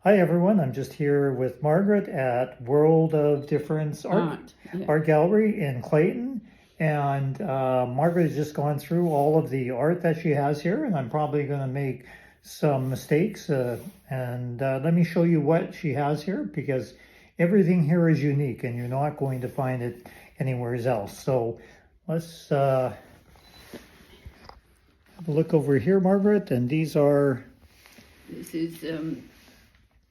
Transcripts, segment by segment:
Hi everyone, I'm just here with Margaret at World of Difference Art Gallery in Clayton. And Margaret has just gone through all of the art that she has here, and I'm probably going to make some mistakes. Let me show you what she has here, because everything here is unique and you're not going to find it anywhere else. So let's have a look over here, Margaret, and these are... This is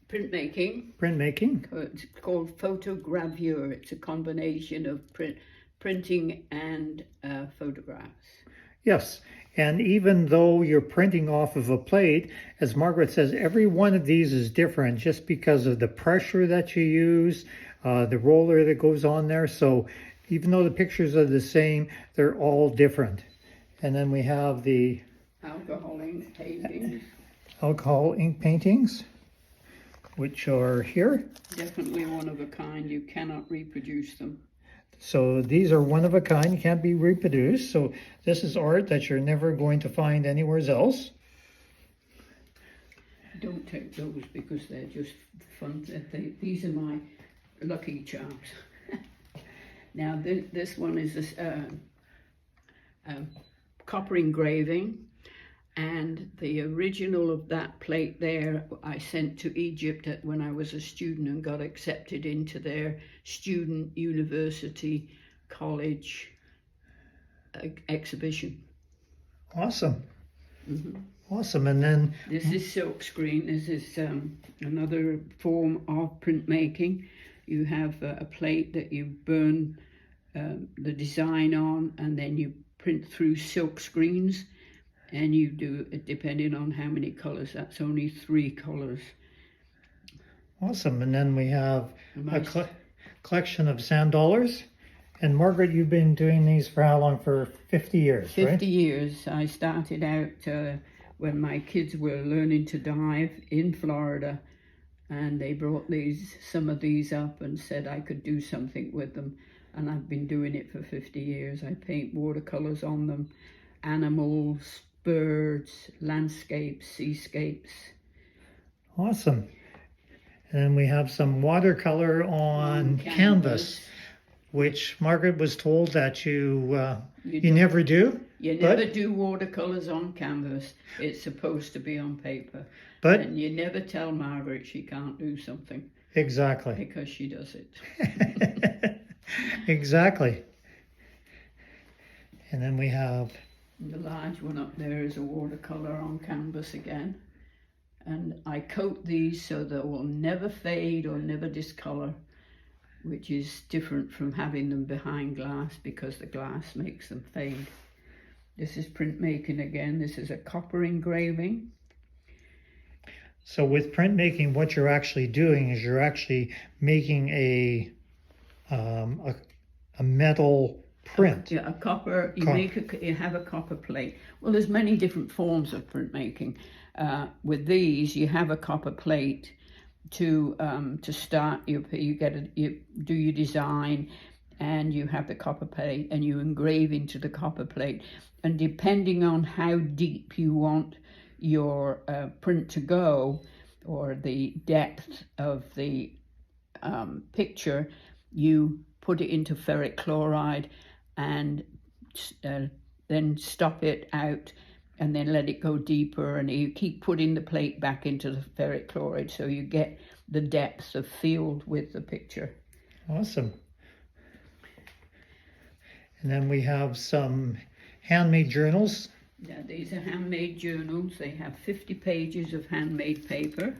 printmaking. Printmaking. It's called photogravure. It's a combination of printing and photographs. Yes, and even though you're printing off of a plate, as Margaret says, every one of these is different just because of the pressure that you use, the roller that goes on there. So even though the pictures are the same, they're all different. And then we have the Alcohol ink paintings. Alcohol ink paintings, which are here. Definitely one of a kind. You cannot reproduce them. So these are one of a kind, can't be reproduced. So this is art that you're never going to find anywhere else. Don't take those because they're just fun. These are my lucky charms. Now this one is a copper engraving. And the original of that plate there, I sent to Egypt when I was a student and got accepted into their student university college exhibition. Awesome. Mm-hmm. Awesome. And then... This is silkscreen. This is another form of printmaking. You have a plate that you burn the design on, and then you print through silk screens. And you do it depending on how many colors. That's only 3 colors. Awesome. And then we have a collection of sand dollars. And Margaret, you've been doing these for how long? For 50 years, 50 right? years. I started out when my kids were learning to dive in Florida. And they brought some of these up and said I could do something with them. And I've been doing it for 50 years. I paint watercolors on them, animals, birds, landscapes, seascapes. Awesome. And we have some watercolor on canvas, which Margaret was told that you never do. You never do watercolors on canvas. It's supposed to be on paper. And you never tell Margaret she can't do something. Exactly. Because she does it. Exactly. And then we have... The large one up there is a watercolor on canvas again. And I coat these so they will never fade or never discolor, which is different from having them behind glass because the glass makes them fade. This is printmaking again. This is a copper engraving. So with printmaking, what you're actually doing is you're actually making a metal print. Yeah, a copper. You have a copper plate. Well, there's many different forms of printmaking. With these, you have a copper plate to start. You do your design, and you have the copper plate, and you engrave into the copper plate. And depending on how deep you want your print to go, or the depth of the picture, you put it into ferric chloride and then stop it out and then let it go deeper, and you keep putting the plate back into the ferric chloride so you get the depth of field with the picture. Awesome. And then we have some handmade journals. Yeah, these are handmade journals. They have 50 pages of handmade paper,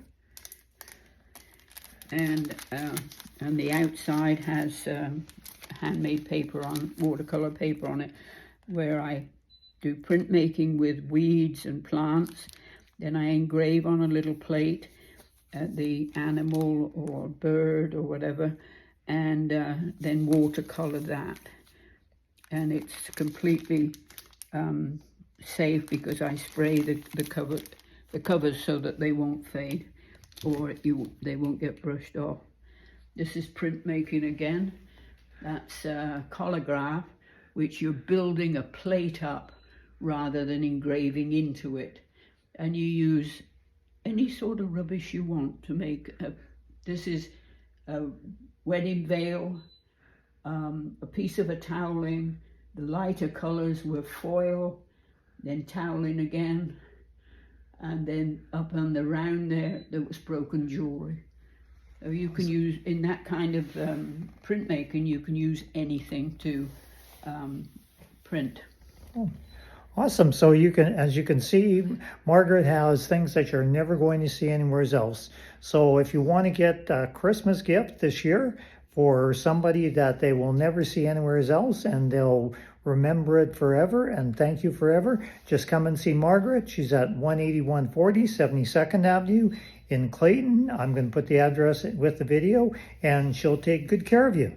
and the outside has handmade paper on, watercolor paper on it, where I do printmaking with weeds and plants. Then I engrave on a little plate the animal or bird or whatever, and then watercolor that. And it's completely safe because I spray the covers so that they won't fade or they won't get brushed off. This is printmaking again. That's collograph, which you're building a plate up rather than engraving into it. And you use any sort of rubbish you want to make. This is a wedding veil, a piece of a toweling. The lighter colours were foil, then toweling again, and then up on the round there was broken jewellery. So you can use, in that kind of printmaking, you can use anything to print. Oh, awesome. So you can, as you can see, Margaret has things that you're never going to see anywhere else. So if you want to get a Christmas gift this year for somebody that they will never see anywhere else and they'll remember it forever and thank you forever, just come and see Margaret. She's at 18140 72nd Avenue in Clayton. I'm going to put the address with the video, and she'll take good care of you.